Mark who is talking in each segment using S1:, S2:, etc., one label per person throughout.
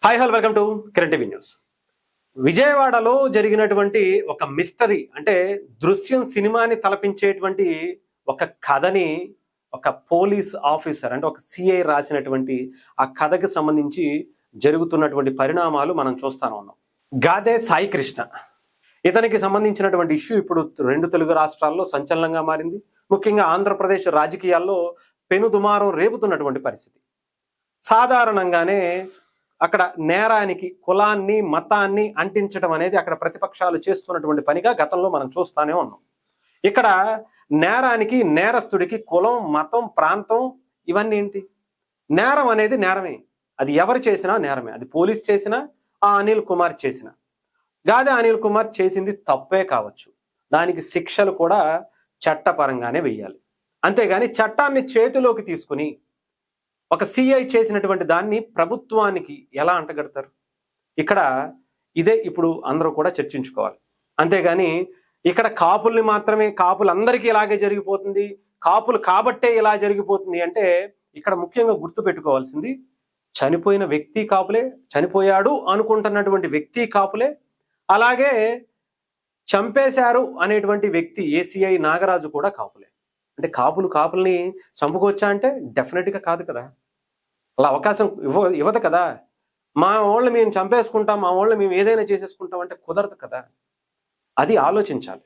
S1: Hi hello welcome to Kiran TV news. విజయవాడలో జరిగినటువంటి ఒక మిస్టరీ అంటే దృశ్యం సినిమాని తలపించేటువంటి ఒక కథని ఒక పోలీస్ ఆఫీసర్ అంటే ఒక సిఐ రాసినటువంటి ఆ కథకి సంబంధించి జరుగుతున్నటువంటి పరిణామాలు మనం చూస్తానే ఉన్నాం. గాదే సాయి కృష్ణ ఇతనికి సంబంధించినటువంటి ఇష్యూ ఇప్పుడు రెండు తెలుగు రాష్ట్రాల్లో సంచలనంగా మారింది. ముఖ్యంగా ఆంధ్రప్రదేశ్ రాజకీయాల్లో పెనుదుమారం రేపుతున్నటువంటి పరిస్థితి. సాధారణంగానే అక్కడ నేరానికి కులాన్ని మతాన్ని అంటించడం అనేది అక్కడ ప్రతిపక్షాలు చేస్తున్నటువంటి పనిగా గతంలో మనం చూస్తానే ఉన్నాం. ఇక్కడ నేరానికి నేరస్తుడికి కులం మతం ప్రాంతం ఇవన్నీ ఏంటి? నేరం అనేది నేరమే, అది ఎవరు చేసినా నేరమే. అది పోలీస్ చేసినా ఆ అనిల్ కుమార్ చేసినా. గాదే అనిల్ కుమార్ చేసింది తప్పే కావచ్చు, దానికి శిక్షలు కూడా చట్టపరంగానే వెయ్యాలి. అంతేగాని చట్టాన్ని చేతిలోకి తీసుకుని ఒక సిఐ చేసినటువంటి దాన్ని ప్రభుత్వానికి ఎలా అంటగడతారు? ఇక్కడ ఇదే ఇప్పుడు అందరూ కూడా చర్చించుకోవాలి. అంతేగాని ఇక్కడ కాపుల్ని మాత్రమే కాపులందరికీ ఇలాగే జరిగిపోతుంది, కాపులు కాబట్టే ఇలా జరిగిపోతుంది అంటే ఇక్కడ ముఖ్యంగా గుర్తు పెట్టుకోవాల్సింది చనిపోయిన వ్యక్తి కాపులే, చనిపోయాడు అనుకుంటున్నటువంటి వ్యక్తి కాపులే, అలాగే చంపేశారు అనేటువంటి వ్యక్తి ఏసీఐ నాగరాజు కూడా కాపులే. అంటే కాపుల్ని చంపుకోవచ్చా అంటే డెఫినెట్గా కాదు కదా, అలా అవకాశం ఇవ్వదు కదా. మా వాళ్ళు మేము చంపేసుకుంటాం, మా వాళ్ళు మేము ఏదైనా చేసేసుకుంటాం అంటే కుదరదు కదా. అది ఆలోచించాలి.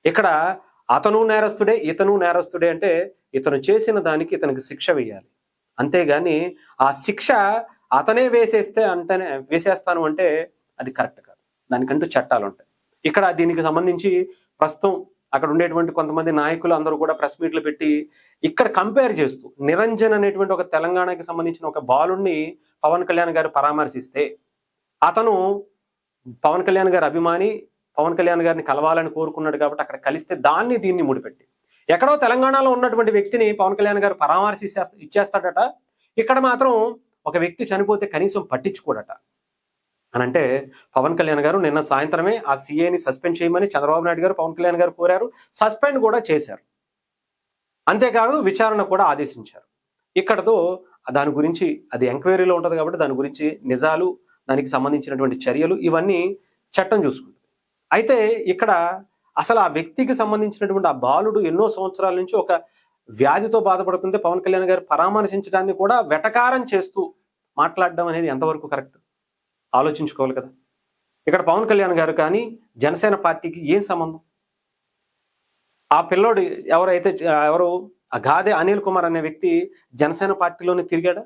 S1: ఇక్కడ అతను నేరస్తుడే ఇతను నేరస్తుడే అంటే ఇతను చేసిన దానికి ఇతనికి శిక్ష వేయాలి. అంతేగాని ఆ శిక్ష అతనే వేసేస్తాను అంటే అది కరెక్ట్ కాదు. దానికంటూ చట్టాలు ఉంటాయి. ఇక్కడ దీనికి సంబంధించి ప్రస్తుతం అక్కడ ఉండేటువంటి కొంతమంది నాయకులు అందరూ కూడా ప్రెస్ మీట్లు పెట్టి ఇక్కడ కంపేర్ చేస్తూ నిరంజన్ అనేటువంటి ఒక తెలంగాణకి సంబంధించిన ఒక బాలుడిని పవన్ కళ్యాణ్ గారు పరామర్శిస్తే అతను పవన్ కళ్యాణ్ గారి అభిమాని, పవన్ కళ్యాణ్ గారిని కలవాలని కోరుకున్నాడు కాబట్టి అక్కడ కలిస్తే దీన్ని ముడిపెట్టి ఎక్కడో తెలంగాణలో ఉన్నటువంటి వ్యక్తిని పవన్ కళ్యాణ్ గారు ఇచ్చేస్తాడట, ఇక్కడ మాత్రం ఒక వ్యక్తి చనిపోతే కనీసం పట్టించుకోడట అని అంటే పవన్ కళ్యాణ్ గారు నిన్న సాయంత్రమే ఆ సీఏని సస్పెండ్ చేయమని చంద్రబాబు నాయుడు గారు పవన్ కళ్యాణ్ గారు కోరారు. సస్పెండ్ కూడా చేశారు. అంతేకాదు విచారణ కూడా ఆదేశించారు. ఇక్కడతో దాని గురించి అది ఎంక్వైరీలో ఉంటుంది కాబట్టి దాని గురించి నిజాలు, దానికి సంబంధించినటువంటి చర్యలు ఇవన్నీ చట్టం చూసుకుంటుంది. అయితే ఇక్కడ అసలు ఆ వ్యక్తికి సంబంధించినటువంటి ఆ బాలుడు ఎన్నో సంవత్సరాల నుంచి ఒక వ్యాధితో బాధపడుతుంటే పవన్ కళ్యాణ్ గారు పరామర్శించడాన్ని కూడా వెటకారం చేస్తూ మాట్లాడడం అనేది ఎంతవరకు కరెక్ట్ ఆలోచించుకోవాలి కదా. ఇక్కడ పవన్ కళ్యాణ్ గారు కానీ జనసేన పార్టీకి ఏం సంబంధం? ఆ పిల్లోడు ఎవరు ఆ గాదే అనిల్ కుమార్ అనే వ్యక్తి జనసేన పార్టీలోనే తిరిగాడా?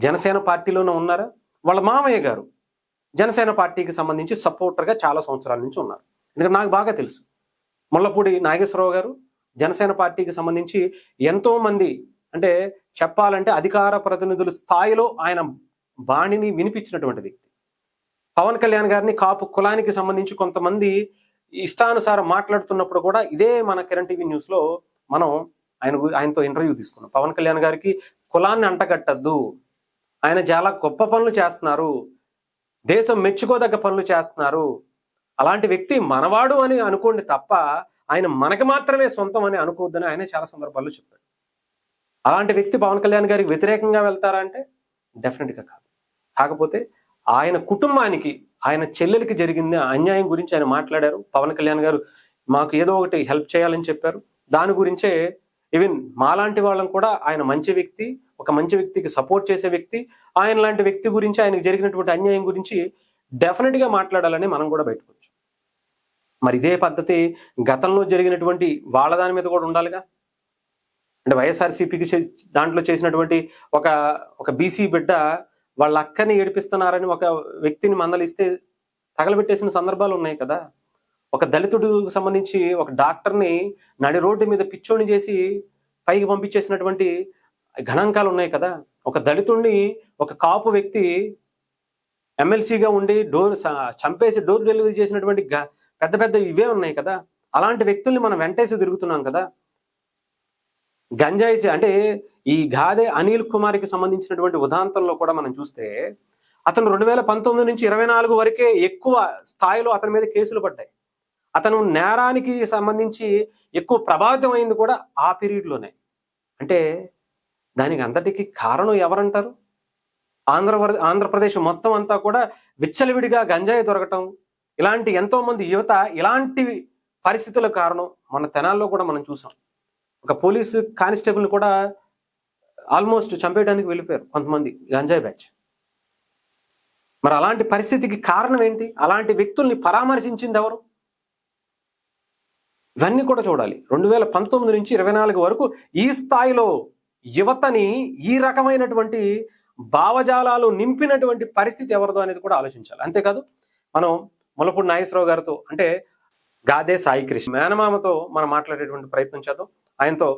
S1: జనసేన పార్టీలోనే ఉన్నారా? వాళ్ళ మామయ్య గారు జనసేన పార్టీకి సంబంధించి సపోర్టర్గా చాలా సంవత్సరాల నుంచి ఉన్నారు. ఎందుకంటే నాకు బాగా తెలుసు. ముళ్ళపూడి నాగేశ్వరరావు గారు జనసేన పార్టీకి సంబంధించి ఎంతో మంది అంటే చెప్పాలంటే అధికార ప్రతినిధుల స్థాయిలో ఆయన బాణిని వినిపించినటువంటి వ్యక్తి. పవన్ కళ్యాణ్ గారిని కాపు కులానికి సంబంధించి కొంతమంది ఇష్టానుసారం మాట్లాడుతున్నప్పుడు కూడా ఇదే మన కిరణ్ టీవీ న్యూస్ లో మనం ఆయనతో ఇంటర్వ్యూ తీసుకున్నాం. పవన్ కళ్యాణ్ గారికి కులాన్ని అంటగట్టద్దు, ఆయన చాలా గొప్ప పనులు చేస్తున్నారు, దేశం మెచ్చుకోదగ్గ పనులు చేస్తున్నారు, అలాంటి వ్యక్తి మనవాడు అని అనుకోండి తప్ప ఆయన మనకి మాత్రమే సొంతం అని అనుకోవద్దని ఆయన చాలా సందర్భాల్లో చెప్పాడు. అలాంటి వ్యక్తి పవన్ కళ్యాణ్ గారికి వ్యతిరేకంగా వెళ్తారా అంటే డెఫినెట్గా కాదు. కాకపోతే ఆయన కుటుంబానికి ఆయన చెల్లెలికి జరిగిన అన్యాయం గురించి ఆయన మాట్లాడారు. పవన్ కళ్యాణ్ గారు మాకు ఏదో ఒకటి హెల్ప్ చేయాలని చెప్పారు. దాని గురించే ఈవెన్ మాలాంటి వాళ్ళని కూడా ఆయన మంచి వ్యక్తి, ఒక మంచి వ్యక్తికి సపోర్ట్ చేసే వ్యక్తి, ఆయన లాంటి వ్యక్తి గురించి ఆయనకు జరిగినటువంటి అన్యాయం గురించి డెఫినెట్గా మాట్లాడాలని మనం కూడా బయటకొచ్చు. మరి ఇదే పద్ధతి గతంలో జరిగినటువంటి వాళ్ళ దాని మీద కూడా ఉండాలిగా. అంటే వైఎస్ఆర్సీపీకి దాంట్లో చేసినటువంటి ఒక బీసీ బిడ్డ వాళ్ళ అక్కని ఏడిపిస్తున్నారని ఒక వ్యక్తిని మందలిస్తే తగలబెట్టేసిన సందర్భాలు ఉన్నాయి కదా. ఒక దళితుడికి సంబంధించి ఒక డాక్టర్ని నడి రోడ్డు మీద పిచ్చోని చేసి పైకి పంపించేసినటువంటి గణాంకాలు ఉన్నాయి కదా. ఒక దళితుడిని ఒక కాపు వ్యక్తి ఎమ్మెల్సీగా ఉండి చంపేసి డోర్ డెలివరీ చేసినటువంటి పెద్ద పెద్ద ఇవే ఉన్నాయి కదా. అలాంటి వ్యక్తుల్ని మనం వెంటేసి తిరుగుతున్నాం కదా. గంజాయి అంటే ఈ గాదే అనిల్ కుమార్కి సంబంధించినటువంటి ఉదాంతంలో కూడా మనం చూస్తే అతను 2019 నుంచి 24 వరకే ఎక్కువ స్థాయిలో అతని మీద కేసులు పడ్డాయి. అతను నేరానికి సంబంధించి ఎక్కువ ప్రభావితం అయింది కూడా ఆ పీరియడ్లోనే. అంటే దానికి అంతటికి కారణం ఎవరంటారు? ఆంధ్రప్రదేశ్ మొత్తం అంతా కూడా విచ్చలవిడిగా గంజాయి దొరకటం, ఇలాంటి ఎంతో మంది యువత ఇలాంటి పరిస్థితుల కారణం మన తెనాల్లో కూడా మనం చూసాం. ఒక పోలీసు కానిస్టేబుల్ కూడా ఆల్మోస్ట్ చంపేయడానికి వెళ్ళిపోయారు కొంతమంది గంజాయి బ్యాచ్. మరి అలాంటి పరిస్థితికి కారణం ఏంటి? అలాంటి వ్యక్తుల్ని పరామర్శించింది ఎవరు? ఇవన్నీ కూడా చూడాలి. 2019 నుంచి 24 వరకు ఈ స్థాయిలో యువతని ఈ రకమైనటువంటి భావజాలాలు నింపినటువంటి పరిస్థితి ఎవరిదో అనేది కూడా ఆలోచించాలి. అంతేకాదు మనం ములపూడి నాగేశ్వరరావు గారితో, అంటే గాదే సాయి కృష్ణ మేనమామతో మనం మాట్లాడేటువంటి ప్రయత్నం చేద్దాం. ఆయనతో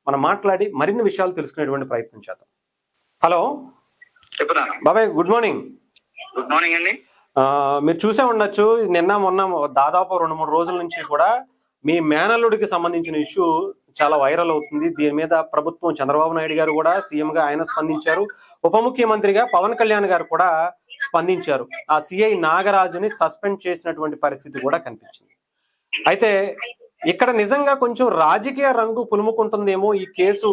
S1: మనం మాట్లాడి మరిన్ని విషయాలు తెలుసుకునేటువంటి ప్రయత్నం చేద్దాం. హలో బాబాయ్, గుడ్ మార్నింగ్.
S2: గుడ్ మార్నింగ్ అండి.
S1: మీరు చూసే ఉండొచ్చు, నిన్న మొన్న దాదాపు 2-3 రోజుల నుంచి కూడా మీ మేనల్లుడికి సంబంధించిన ఇష్యూ చాలా వైరల్ అవుతుంది. దీని మీద ప్రభుత్వం చంద్రబాబు నాయుడు గారు కూడా సీఎం గా ఆయన స్పందించారు, ఉప ముఖ్యమంత్రిగా పవన్ కళ్యాణ్ గారు కూడా స్పందించారు. ఆ సిఐ నాగరాజుని సస్పెండ్ చేసినటువంటి పరిస్థితి కూడా కనిపించింది. అయితే ఇక్కడ నిజంగా కొంచెం రాజకీయ రంగు పులుముకుంటుందేమో, ఈ కేసు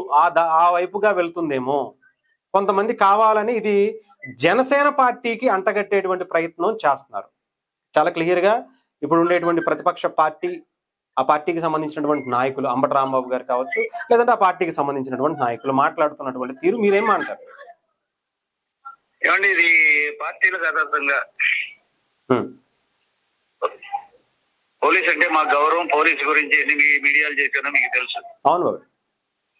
S1: ఆ వైపుగా వెళ్తుందేమో. కొంతమంది కావాలని ఇది జనసేన పార్టీకి అంటగట్టేటువంటి ప్రయత్నం చేస్తున్నారు. చాలా క్లియర్ గా ఇప్పుడు ఉండేటువంటి ప్రతిపక్ష పార్టీ, ఆ పార్టీకి సంబంధించినటువంటి నాయకులు అంబటి రాంబాబు గారు కావచ్చు, లేదంటే ఆ పార్టీకి సంబంధించినటువంటి నాయకులు మాట్లాడుతున్నటువంటి తీరు మీరేమంటారు?
S2: ఏమండి, ఇది పార్టీలకు అతీతంగా పోలీస్ అంటే మా గౌరవం. పోలీస్ గురించి ఎన్ని మీడియాలు చేశానో మీకు తెలుసు.
S1: అవును బాబు.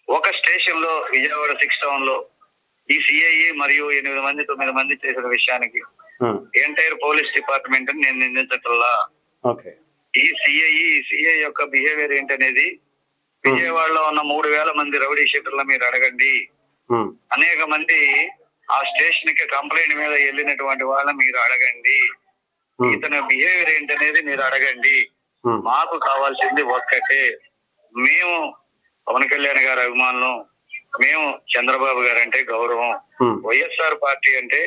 S2: ఒక స్టేషన్ లో విజయవాడ 6 టౌన్ లో ఈ సిఐ మరియు 8 మంది 9 మంది చేసిన విషయానికి ఎంటైర్ పోలీస్ డిపార్ట్మెంట్ నేను నిందించటల్లా. ఈ సిఐ యొక్క బిహేవియర్ ఏంటనేది విజయవాడలో ఉన్న 3000 మంది రౌడీ షీటర్ల మీరు అడగండి. అనేక మంది ఆ స్టేషన్ కి కంప్లైంట్ మీద వెళ్ళినటువంటి వాళ్ళ మీరు అడగండి. ఇతని బిహేవియర్ ఏంటనేది మీరు అడగండి. మాకు కావాల్సింది ఒక్కటే, మేము పవన్ కళ్యాణ్ గారి అభిమానులు, మేము చంద్రబాబు గారు అంటే గౌరవం. వైఎస్ఆర్ పార్టీ అంటే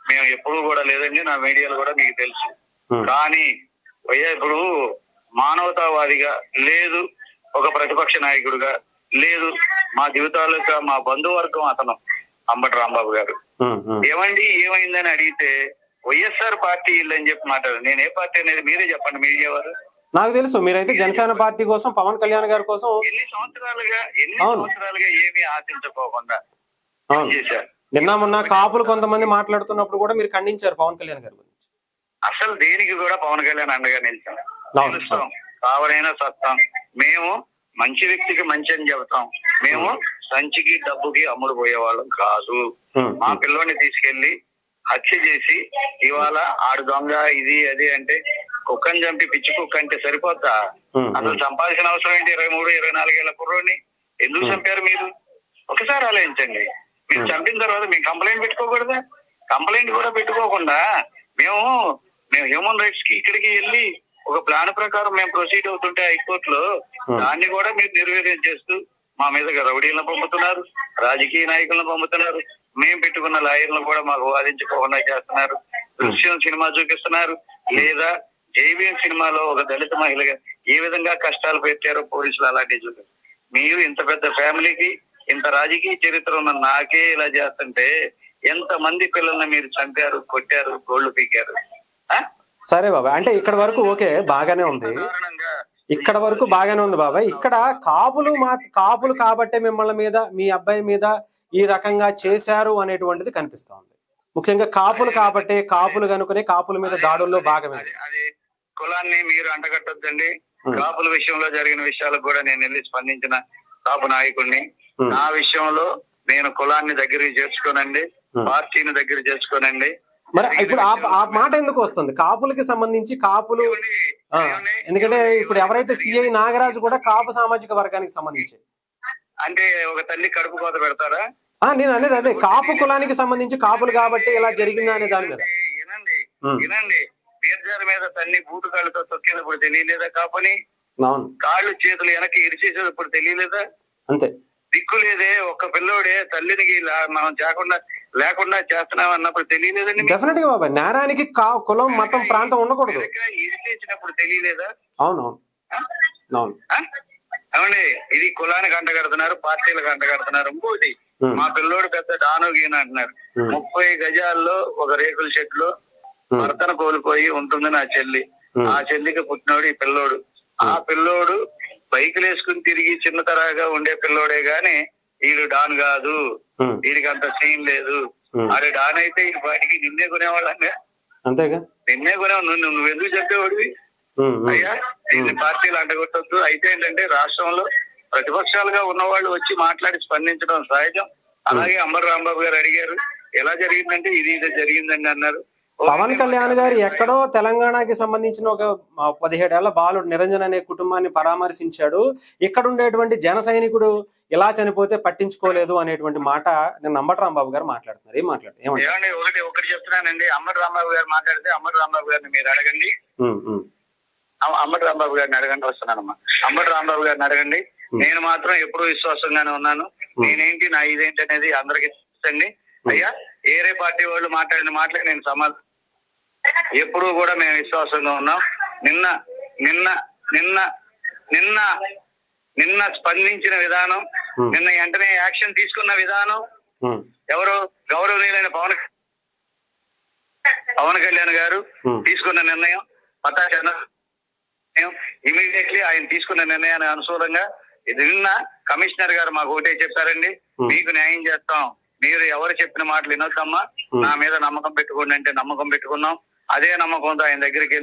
S2: మేము ఎప్పుడు కూడా లేదండి, నా మీడియాలో కూడా మీకు తెలుసు. కానీ ఇప్పుడు మానవతావాదిగా లేదు, ఒక ప్రతిపక్ష నాయకుడిగా లేదు, మా జీవితాలుగా మా బంధువర్గం అతను అంబటి రాంబాబు గారు. ఏమండి ఏమైందని అడిగితే వైఎస్ఆర్ పార్టీ ఇల్లు అని చెప్పి మాట్లాడారు. నేను ఏ పార్టీ అనేది మీరే చెప్పండి, మీడియా వారు.
S1: నాకు తెలుసు మీరైతే జనసేన పార్టీ కోసం, పవన్ కళ్యాణ్ గారి కోసం
S2: ఎన్ని సంవత్సరాలుగా ఏమీ ఆశించుకోకుండా చేశారు.
S1: నిన్న మొన్న కాపులు కొంతమంది మాట్లాడుతున్నప్పుడు కూడా మీరు ఖండించారు పవన్ కళ్యాణ్ గారి గురించి.
S2: అసలు దేనికి కూడా పవన్ కళ్యాణ్ అండగా నిలుస్తాం. కావలైనా సత్తాం. మేము మంచి వ్యక్తికి మంచి అని చెబుతాం. మేము సంచికి డబ్బుకి అమ్ముడు పోయేవాళ్ళం కాదు. మా పిల్లోని తీసుకెళ్లి హత్య చేసి ఇవాళ ఆడు దొంగ ఇది అది అంటే కుక్కని చంపి పిచ్చి కుక్క అంటే సరిపోతా? అసలు చంపాల్సిన అవసరం ఏంటి? 23-24 ఏళ్ల కుర్రోని ఎందుకు చంపారు మీరు? ఒకసారి ఆలోచించండి. మీరు చంపిన తర్వాత మేము కంప్లైంట్ పెట్టుకోకూడదా? కంప్లైంట్ కూడా పెట్టుకోకుండా మేము హ్యూమన్ రైట్స్ కి ఇక్కడికి వెళ్ళి ఒక ప్లాన్ ప్రకారం మేము ప్రొసీడ్ అవుతుంటే హైకోర్టులో దాన్ని కూడా మీరు నిర్వీర్యం చేస్తూ మా మీద రౌడీలను పంపుతున్నారు, రాజకీయ నాయకులను పంపుతున్నారు, మేము పెట్టుకున్న లాయర్లను కూడా మాకు వాదించుకోకుండా చేస్తున్నారు. దృశ్యం సినిమా చూపిస్తున్నారు, లేదా జైవీఎం సినిమాలో ఒక దళిత మహిళగా ఏ విధంగా కష్టాలు పెట్టారో పోలీసులు అలాంటివి చూపారు. మీరు ఇంత పెద్ద ఫ్యామిలీకి ఇంత రాజకీయ చరిత్ర ఉన్న నాకే ఇలా చేస్తుంటే ఎంత మంది పిల్లల్ని మీరు చంపారు, కొట్టారు, గోళ్లు పీకారు.
S1: సరే బాబాయ్, అంటే ఇక్కడ వరకు ఓకే, బాగానే ఉంది. ఇక్కడ వరకు బాగానే ఉంది బాబాయ్. ఇక్కడ కాపులు కాబట్టే మిమ్మల్ని మీద, మీ అబ్బాయి మీద ఈ రకంగా చేశారు అనేటువంటిది కనిపిస్తా ఉంది. ముఖ్యంగా కాపులు కాబట్టే, కాపులు కనుకునే కాపుల మీద దాడుల్లో భాగమే.
S2: అది కులాన్ని మీరు అంటగట్టొద్దండి. కాపుల విషయంలో జరిగిన విషయాలకు కూడా నేను వెళ్ళి స్పందించిన కాపు నాయకుడిని. నా విషయంలో నేను కులాన్ని దగ్గరికి చేర్చుకోనండి, పార్టీని దగ్గర చేసుకోనండి.
S1: మరి ఇప్పుడు ఆ మాట ఎందుకు వస్తుంది కాపులకి సంబంధించి? కాపులు ఎందుకంటే ఇప్పుడు ఎవరైతే సిఐ నాగరాజు కూడా కాపు సామాజిక వర్గానికి సంబంధించి,
S2: అంటే ఒక తల్లి కడుపు కోత పెడతారా?
S1: నేను అనేది అదే, కాపు కులానికి సంబంధించి కాపులు కాబట్టి ఇలా జరిగిందా అనే దాని మీద.
S2: వినండి, బీర్జాల మీద తల్లి బూటు కాళ్ళతో తొక్కినప్పుడు తెలియలేదా కాపుని? కాళ్ళు చేతులు వెనక్కి ఇరిచేసేటప్పుడు తెలియలేదా?
S1: అంతే.
S2: దిక్కు లేదే, ఒక్క పిల్లోడే తల్లిని మనం లేకుండా చేస్తున్నాం అన్నప్పుడు తెలియలేదండి.
S1: డెఫినెట్ గా బాబాయ్, నేరానికి కులం మతం ప్రాంతం ఉండకూడదు.
S2: ఇరిచేసినప్పుడు తెలియలేదా?
S1: అవునవును.
S2: ఏమండి, ఇది కులానికి అంటగడుతున్నారు, పార్టీలకు అంటగడుతున్నారు. ఇంకోటి మా పిల్లోడు పెద్ద డాను గీన అంటున్నారు. 30 గజాల్లో ఒక రేకుల చెట్లు భర్తను కోల్పోయి ఉంటుంది నా చెల్లి. ఆ చెల్లికి పుట్టినోడు ఈ పిల్లోడు. ఆ పిల్లోడు బైకులు వేసుకుని తిరిగి చిన్న తరహాగా ఉండే పిల్లోడే గాని వీడు డాన్ కాదు, వీడికి అంత సీన్ లేదు. అరే డాన్ అయితే ఈ బయటికి నిన్నే కొనేవాళ్ళంగా,
S1: అంతేగా
S2: నిన్నే కొనేవాడు. నువ్వు ఎందుకు చెప్పేవాడివి? అయ్యా దీన్ని పార్టీలు అంటగొట్టద్దు. అయితే ఏంటంటే రాష్ట్రంలో ప్రతిపక్షాలుగా ఉన్నవాళ్ళు వచ్చి మాట్లాడి స్పందించడం సహజం. అలాగే అంబటి రాంబాబు గారు అడిగారు, ఎలా జరిగిందంటే ఇది జరిగిందండి అన్నారు.
S1: పవన్ కళ్యాణ్ గారు ఎక్కడో తెలంగాణకి సంబంధించిన ఒక 17 ఏళ్ల బాలుడు నిరంజన్ అనే కుటుంబాన్ని పరామర్శించాడు. ఇక్కడ ఉండేటువంటి జన సైనికుడు ఇలా చనిపోతే పట్టించుకోలేదు అనేటువంటి మాట నేను అంబటి రాంబాబు గారు మాట్లాడుతున్నారు. ఏం మాట్లాడారు?
S2: ఒకటి చెప్తున్నానండి. అంబటి రాంబాబు గారు మాట్లాడితే అంబటి రాంబాబు గారిని మీరు అడగండి. అంబటి రాంబాబు గారిని అడగండి. వస్తున్నానమ్మా. అంబటి రాంబాబు గారిని అడగండి. నేను మాత్రం ఎప్పుడూ విశ్వాసంగానే ఉన్నాను. నేనేంటి నా ఇదేంటి అనేది అందరికి తెలుసండి. అయ్యా ఏరే పార్టీ వాళ్ళు మాట్లాడిన మాటలకి నేను సమాధానం. ఎప్పుడూ కూడా మేము విశ్వాసంగా ఉన్నాం. నిన్న నిన్న నిన్న నిన్న నిన్న స్పందించిన విధానం, నిన్న వెంటనే యాక్షన్ తీసుకున్న విధానం ఎవరు గౌరవనీయులైన పవన్ కళ్యాణ్ గారు తీసుకున్న నిర్ణయం, ఇమీడియట్లీ ఆయన తీసుకున్న నిర్ణయానికి అనుకూలంగా నిన్న కమిషనర్ గారు మాకు ఒకటే చెప్పారండి, మీకు న్యాయం చేస్తాం, మీరు ఎవరు చెప్పిన మాటలు వినొద్దమ్మా, నా మీద నమ్మకం పెట్టుకోండి అంటే నమ్మకం పెట్టుకున్నాం. అదే నమ్మకంతో ఆయన దగ్గరికి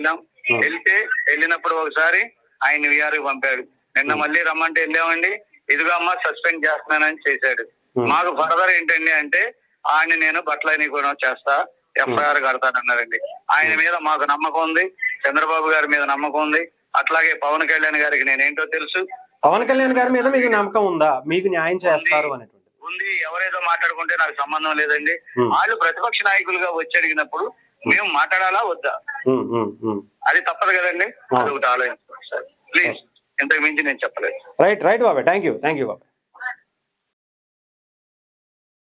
S2: వెళ్ళినప్పుడు ఒకసారి ఆయన విఆర్కి పంపాడు. నిన్న మళ్ళీ రమ్మంటే వెళ్ళామండి. ఇదిగో అమ్మా సస్పెండ్ చేస్తున్నానని చేశాడు. మాకు ఫర్దర్ ఏంటండి అంటే ఆయన నేను బట్టలని కూడా చేస్తా, ఎఫ్ఐఆర్ కడతానన్నారండి. ఆయన మీద మాకు నమ్మకం ఉంది, చంద్రబాబు గారి మీద నమ్మకం ఉంది, అట్లాగే పవన్ కళ్యాణ్ గారికి నేనేంటో తెలుసు.
S1: పవన్ కళ్యాణ్ గారి మీద మీకు నమ్మకం ఉందా? మీకు న్యాయం చేస్తారు అనేటువంటి
S2: ఉంది. ఎవరేదో మాట్లాడుకుంటే నాకు సంబంధం లేదండి. వాళ్ళు ప్రతిపక్ష నాయకులుగా వచ్చి అడిగినప్పుడు మేము మాట్లాడాలా వద్దా, అది తప్పదు కదండి. అది ఒకటి ఆలోచించాలి సార్ ప్లీజ్. ఇంతకు మించి నేను చెప్పలేదు.
S1: రైట్ బాబాయ్, థ్యాంక్ యూ బాబాయ్.